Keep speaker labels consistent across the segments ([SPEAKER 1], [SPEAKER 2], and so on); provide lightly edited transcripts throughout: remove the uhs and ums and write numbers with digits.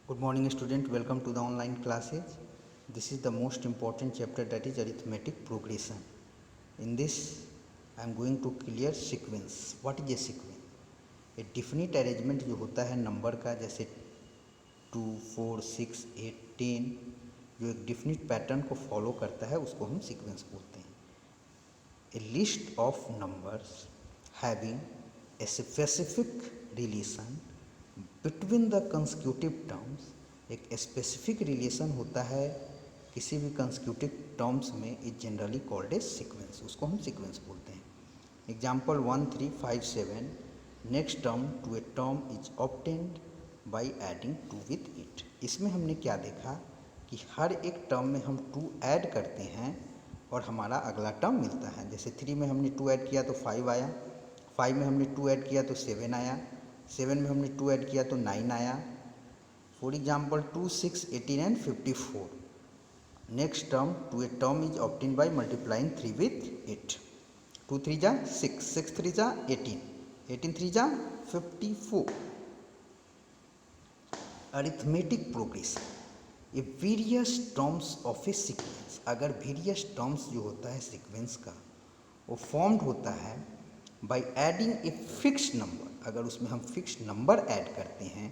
[SPEAKER 1] Good morning student, welcome to the online classes. This is the most important chapter, that is arithmetic progression. In this I am going to clear sequence. What is a sequence? A definite arrangement जो होता है number का, जैसे 2, 4, 6, 8, 10, जो एक definite pattern को follow करता है उसको हम सीक्वेंस बोलते हैं. A list of numbers having a specific relation between the consecutive terms. एक स्पेसिफिक रिलेशन होता है किसी भी कंसेक्यूटिव टर्म्स में, is generally called a sequence. उसको हम सीक्वेंस बोलते हैं. Example 1, 3, 5, 7. Next term to a term is obtained by adding 2 with इट. इसमें हमने क्या देखा कि हर एक टर्म में हम 2 ऐड करते हैं और हमारा अगला टर्म मिलता है. जैसे 3 में हमने 2 ऐड किया तो 5 आया, 5 में हमने 2 ऐड किया तो 7 आया, 7 में हमने 2 ऐड किया तो 9 आया. For example 2, 6, 18 and 54. Next term to a term is obtained by multiplying 3 with 8. 2 3 जा 6, 6 3 जा 18, 18 3 जा 54. Arithmetic progression. ये various terms of a sequence. अगर वेरियस टर्म्स जो होता है सीक्वेंस का वो फॉर्म्ड होता है by adding a fixed number. अगर उसमें हम फिक्स्ड नंबर ऐड करते हैं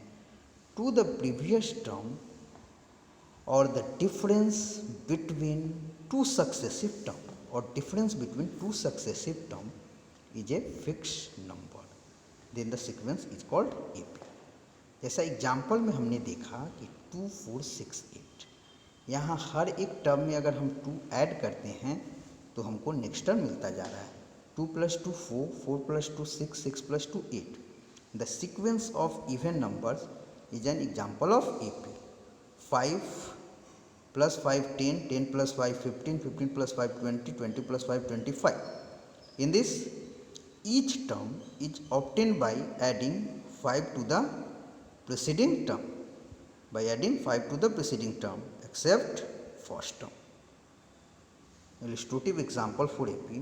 [SPEAKER 1] टू द प्रीवियस टर्म और the difference between two successive term, और difference between two successive term is a fixed number, then the sequence is called AP. जैसा example में हमने देखा कि 2, 4, 6, 8. यहाँ हर एक टर्म में अगर हम 2 ऐड करते हैं तो हमको नेक्स्ट टर्म मिलता जा रहा है. 2 + 2 4, 4 + 2 6, 6 + 2 8. The sequence of even numbers is an example of AP. 5 + 5 10, 10 + 5 15, 15 + 5 20, 20 + 5 25. In this, each term is obtained by adding 5 to the preceding term. By adding 5 to the preceding term, except first term. Illustrative example for AP,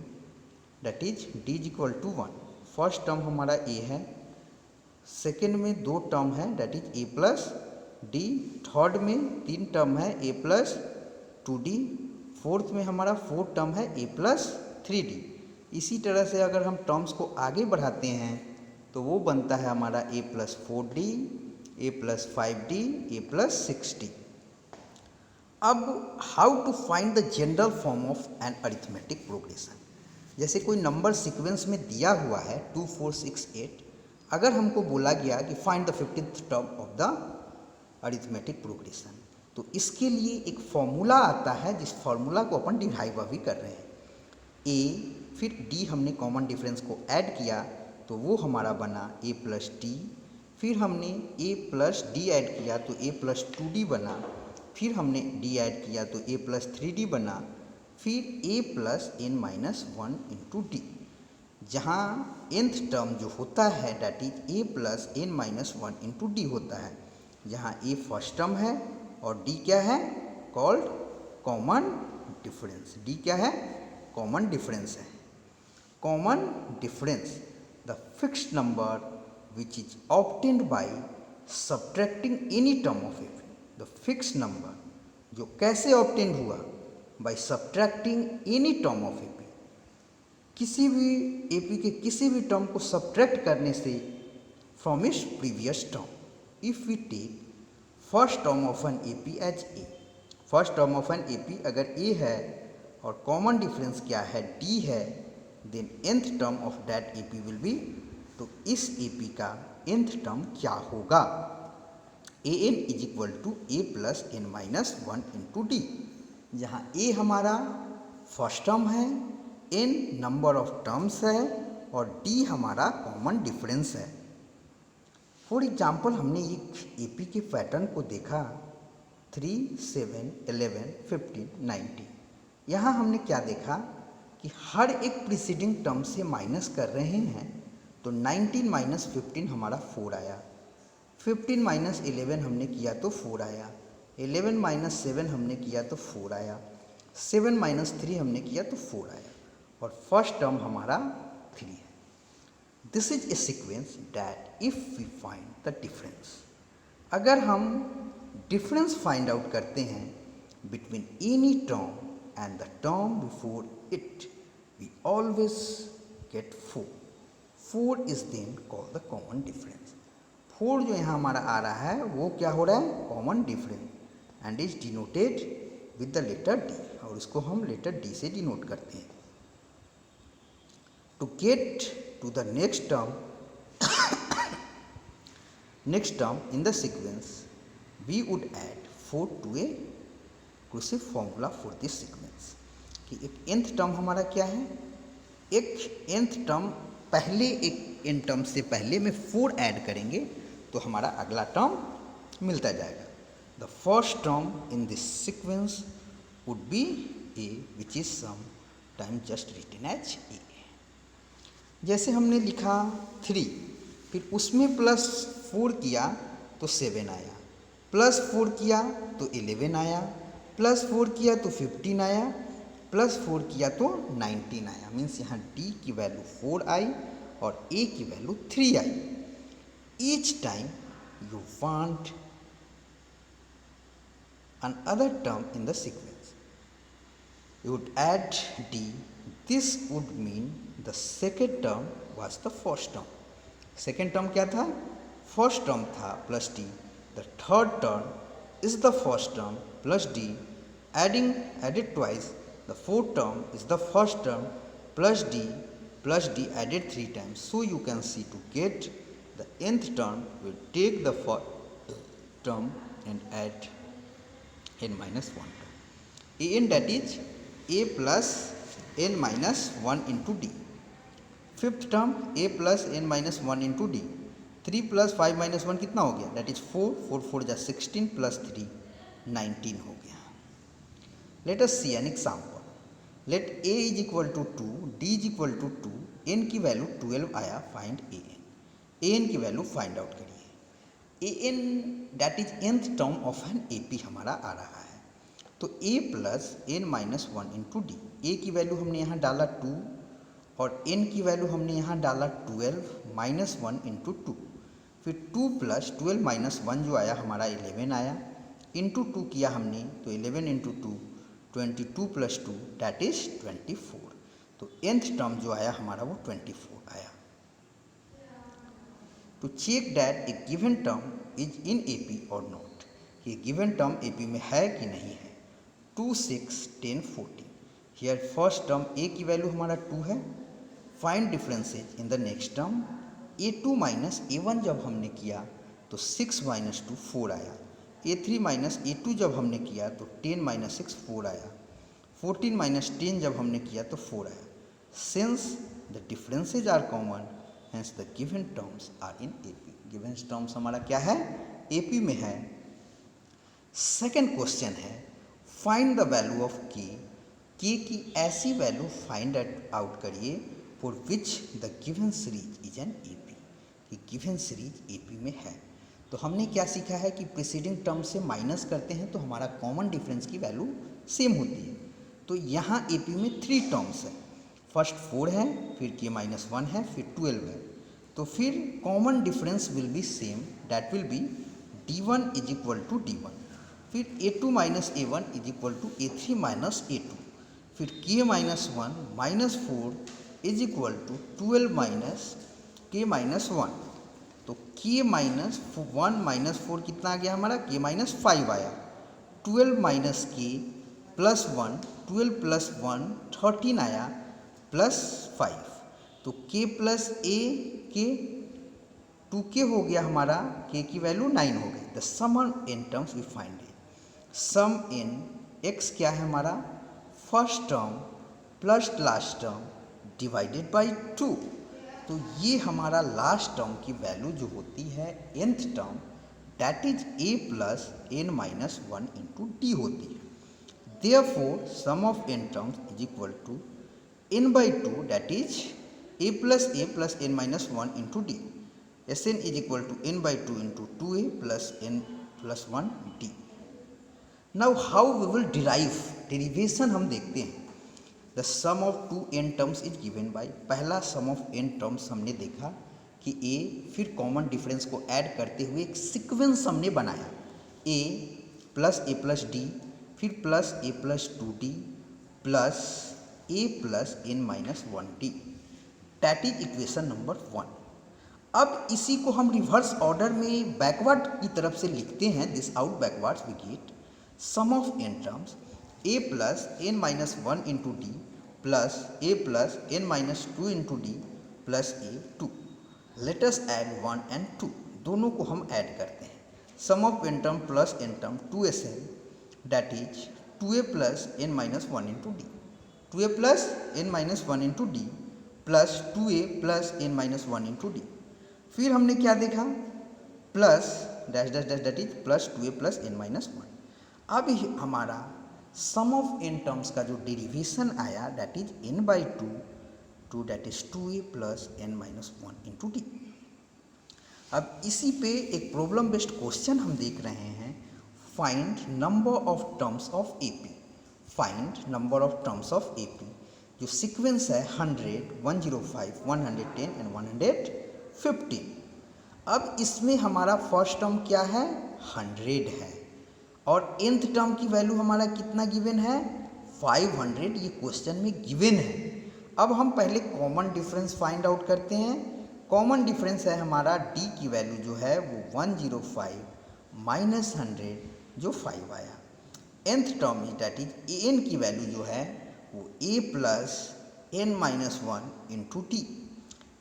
[SPEAKER 1] that is D is equal to 1. First term हमारा A है, second में 2 term है that is A plus D, third में 3 term है A plus 2D, fourth में हमारा 4 term है A plus 3D. इसी तरह से अगर हम टर्म्स को आगे बढ़ाते हैं तो वो बनता है हमारा A plus 4D, A plus 5D, A plus 6D. अब how to find the general form of an arithmetic progression. जैसे कोई नंबर सीक्वेंस में दिया हुआ है 2, 4, 6, 8. अगर हमको बोला गया कि find the 15th term of the arithmetic progression, तो इसके लिए एक फॉर्मूला आता है जिस फॉर्मूला को अपन डिराइव अभी कर रहे हैं. ए फिर डी हमने कॉमन डिफरेंस को ऐड किया तो वो हमारा बना A प्लस डी. फिर हमने A प्लस डी ऐड किया तो A प्लस 2D बना. फिर हमने D ऐड किया तो A प्लस 3D बना. फिर A plus n minus 1 into d, जहाँ nth टर्म जो होता है that is A plus n minus 1 into D होता है, जहाँ A फर्स्ट टर्म है और D क्या है, कॉल्ड कॉमन डिफरेंस. D क्या है, कॉमन डिफरेंस है. Common difference the fixed number which is obtained by subtracting any term of a. The fixed number जो कैसे ऑब्टेन हुआ, by subtracting any term of a. किसी भी AP के किसी भी टर्म को सब्ट्रैक्ट करने से from its previous term. If we take first term of an AP as A. First term of an AP अगर A है और कॉमन डिफरेंस क्या है, D है, then nth term of that AP will be. तो इस AP का nth term क्या होगा, an is equal to A plus n minus 1 into d, जहाँ A हमारा फर्स्ट टर्म है, n नंबर ऑफ टर्म्स है और D हमारा कॉमन डिफरेंस है. फॉर एग्जाम्पल हमने एक AP के पैटर्न को देखा 3, 7, 11, 15, 19. यहाँ हमने क्या देखा कि हर एक प्रीसीडिंग टर्म से माइनस कर रहे हैं, तो 19 माइनस 15 हमारा 4 आया. 15 माइनस 11 हमने किया तो 4 आया. 11 माइनस 7 हमने किया तो 4 आया. 7 माइनस 3 हमने किया तो 4 आया. और फर्स्ट टर्म हमारा 3 है. This is a sequence that if we find the difference, अगर हम डिफरेंस फाइंड आउट करते हैं between any term and the term before it, we always get 4. 4 is then called the common difference. 4 जो यहाँ हमारा आ रहा है वो क्या हो रहा है, common difference, and is denoted with the letter d, और इसको हम लेटर डी से डिनोट करते हैं. To get to the next term in the sequence, we would add 4 to a inclusive formula for this sequence. कि एक nth term हमारा क्या है, एक nth टर्म पहले एक n टर्म से पहले में 4 ऐड करेंगे तो हमारा अगला टर्म मिलता जाएगा. The first term in this sequence would be a, which is some time just written as a. जैसे हमने लिखा 3, फिर उसमें +4 किया तो 7 आया, +4 किया तो 11 आया, +4 किया तो 15 आया, +4 किया तो 19 आया. मीन्स यहाँ d की वैल्यू 4 आई और a की value 3 I. Each time you want another term in the sequence, you would add d. This would mean the second term was the first term. Second term क्या था, first term था plus d. The third term is the first term plus d, added twice. The fourth term is the first term plus d added 3 times. So you can see to get the nth term, we take the first term and add n minus 1 term. an, that is a plus n minus 1 into d. Fifth term a plus n minus 1 into D. 3 + 5 - 1 कितना हो गया, that is 4. 4 4 जा 16 + 3 19 हो गया. Let us see an example. Let a is equal to 2, d is equal to 2, n की value 12 आया. Find an की value find out करिए. an that is nth term of an ap हमारा आ रहा है. तो a plus n minus 1 into d. a की वैल्यू हमने यहाँ डाला 2 और n की वैल्यू हमने यहाँ डाला 12 माइनस 1 इंटू 2. फिर 2 + 12 माइनस 1 जो आया हमारा 11 आया. इंटू 2 किया हमने तो 11 इंटू 2 22 + 2 दैट इज 24. तो nth टर्म जो आया हमारा वो 24 आया. To check that a given term is in AP और नॉट, ये गिवन टर्म AP में है कि नहीं है. 2 6 10 14. हियर फर्स्ट टर्म a की वैल्यू हमारा 2 है. Find differences in the next term. a2 minus a1 जब हमने किया तो 6 माइनस 2 4 आया. a3 माइनस a2 जब हमने किया तो 10 माइनस 6 4 आया. 14 माइनस 10 जब हमने किया तो 4 आया. Since the differences are common, hence the given terms are in AP. Given terms हमारा क्या है, AP में है. सेकेंड क्वेश्चन है find the value of k. की ऐसी वैल्यू फाइंड आउट करिए for which the given series is an AP. कि गिवन सीरीज AP में है. तो हमने क्या सीखा है कि प्रीसीडिंग टर्म से माइनस करते हैं तो हमारा कॉमन डिफरेंस की वैल्यू सेम होती है. तो यहाँ AP में 3 टर्म्स है. फर्स्ट 4 है, फिर k माइनस 1 है, फिर 12 है. तो फिर common difference will be same, that will be d1 is equal to d1. फिर a2 minus a1 is equal to a3 minus a2. फिर k minus 1 minus 4 is equal to 12 minus k minus 1. तो k minus 1 minus 4 कितना आ गया हमारा, k minus 5 आया. 12 minus k plus 1, 12 plus 1 13 आया plus 5. तो k plus a k 2k हो गया हमारा, k की वैल्यू 9 हो गई. The sum in terms we find it. Sum in x क्या है हमारा, first term plus last term divided by 2. तो ये हमारा लास्ट टर्म की वैल्यू जो होती है nth term, that is a plus n minus 1 into d होती है. Therefore sum of n terms is equal to n by 2, that is a plus n minus 1 into d. Sn is equal to n by 2 into 2a plus n plus 1 d. Now how we will derive, derivation हम देखते हैं. The sum of 2n terms is given by, पहला sum of n terms हमने देखा कि a, फिर common difference को add करते हुए एक सीक्वेंस हमने बनाया. ए प्लस डी, फिर plus a plus 2d plus a plus n minus 1d, that is equation number 1। अब इसी को हम रिवर्स ऑर्डर में बैकवर्ड की तरफ से लिखते हैं। This out backwards we get sum of n terms a plus n minus 1 into d plus a plus n minus 2 into d plus a 2। Let us add 1 and 2, दोनों को हम add करते हैं। Sum of n term plus n term 2sn, that is 2a plus n minus 1 into d, 2a plus n minus 1 into d plus 2a plus n minus 1 into d. फिर हमने क्या देखा, plus dash dash dash that is plus 2a plus n minus 1। अब हमारा सम of n terms का जो derivation आया that is n by two that is 2a plus n minus 1 into d. अब इसी पे एक प्रॉब्लम बेस्ड क्वेश्चन हम देख रहे हैं, find number of terms of AP. Find number of terms of AP, जो सीक्वेंस है 100, 105, 110 एंड 115। अब इसमें हमारा फर्स्ट टर्म क्या है, 100 है, और nth टर्म की वैल्यू हमारा कितना गिवन है, 500, ये क्वेश्चन में गिवन है। अब हम पहले कॉमन डिफरेंस फाइंड आउट करते हैं। कॉमन डिफरेंस है हमारा d की वैल्यू जो है वो 105 माइनस 100 जो 5 आया। nth term that is an की वैल्यू जो है वो a plus n minus 1 into d.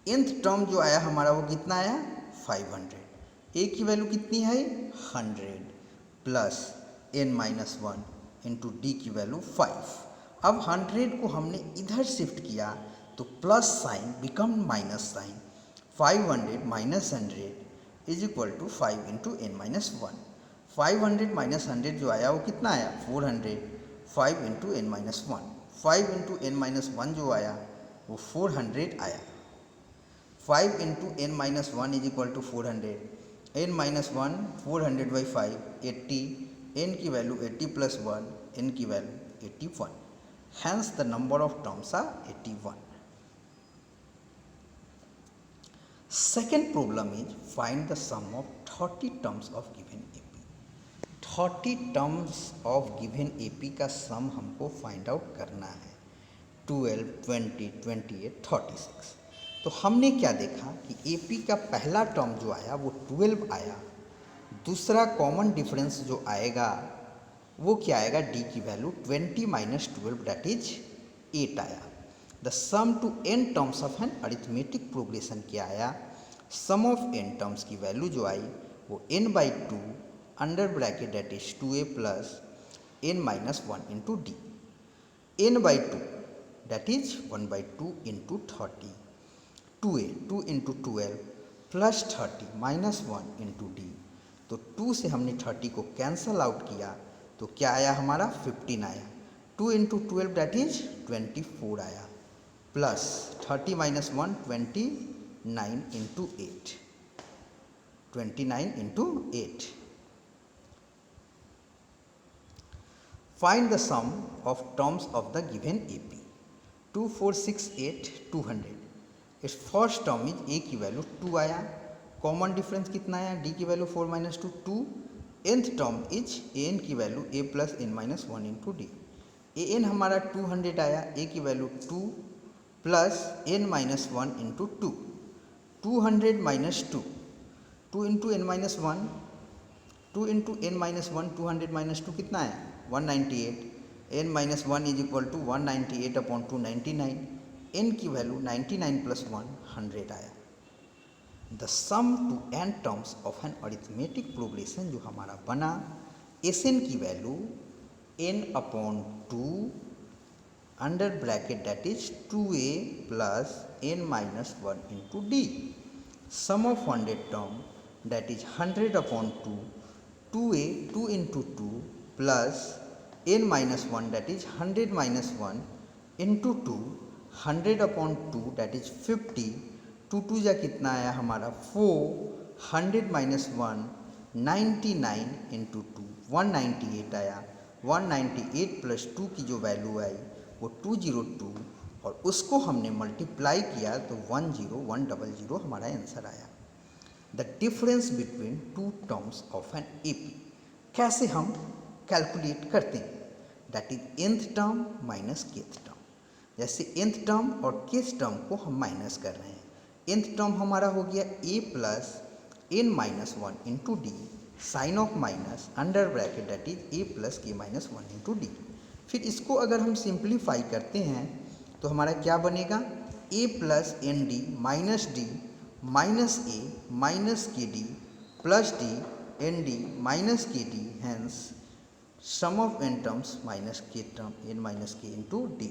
[SPEAKER 1] nth term जो आया हमारा वो कितना आया, 500। a की वैल्यू कितनी है, 100 plus n minus 1 into d की वैल्यू 5। अब 100 को हमने इधर शिफ्ट किया तो plus sign become minus sign, 500 minus 100 is equal to 5 into n minus 1। 500 minus 100 जो आया वो कितना आया, 400, 5 into n minus 1। 5 into n minus 1 जो आया वो 400 आया। 5 into n minus 1 is equal to 400, N minus 1 400 by 5 80, n की वैल्यू 80 प्लस 1, एन की value 81। Hence the number of terms are 81। Second problem is find the sum of 30 terms of given AP. 30 terms of given AP का sum हमको find out करना है, 12, 20, 28, 36। तो हमने क्या देखा कि एपी का पहला टर्म जो आया वो 12 आया, दूसरा कॉमन डिफरेंस जो आएगा वो क्या आएगा, डी की वैल्यू 20 माइनस 12 दैट इज 8 आया। The sum to n terms of an arithmetic progression क्या आया, सम ऑफ एन टर्म्स की वैल्यू जो आई वो n by 2 under bracket that is 2a plus n minus 1 into d, n by 2 that is 1 by 2 into 30, 2a 2 into 12 plus 30 minus 1 into d. तो 2 से हमने 30 को कैंसल आउट किया तो क्या आया हमारा, 15 आया। 2 इंटू 12 दैट इज 24 आया, plus 30 minus 1 29 into 8, 29 into 8। Find the sum of terms of the given AP. 2, 4, 6, 8, 200। इस फर्स्ट टर्म इज ए की वैल्यू 2 आया, कॉमन डिफरेंस कितना आया, डी की value 4 minus 2 2। nth term is an की value a plus n minus 1 into d. an हमारा 200 आया, a की value 2 plus n minus 1 into 2, 200 minus 2, 2 into n minus 1, 2 into n minus 1, 200 minus 2 कितना आया, 198, n minus 1 is equal to 198 upon 299, एन की value 99 plus 1 100 आया। The sum to n terms of an arithmetic progression जो हमारा बना, S n की value n upon 2 under bracket that is 2a plus n minus 1 into d. Sum of 100 term that is 100 upon 2, 2a 2 into 2 plus n minus 1 that is 100 minus 1 into 2, 100 upon 2 that is 50, 2 2 जा कितना आया हमारा 4, 100 minus 1 99 into 2 198 आया, 198 plus 2 की जो value आई वो 202 और उसको हमने मल्टीप्लाई किया तो 10100 हमारा आंसर आया। The difference between to terms of an AP. कैसे हम कैलकुलेट करते हैं, that is nth term minus kth term. जैसे nth टर्म और kth टर्म को हम माइनस कर रहे हैं। nth टर्म हमारा हो गया a plus n minus one into d sign of minus under bracket that is a plus k minus one into d. फिर इसको अगर हम सिंप्लीफाई करते हैं तो हमारा क्या बनेगा, a plus n d minus d minus a minus k d plus d n d minus k d, hence sum of n terms minus k term n minus k into D.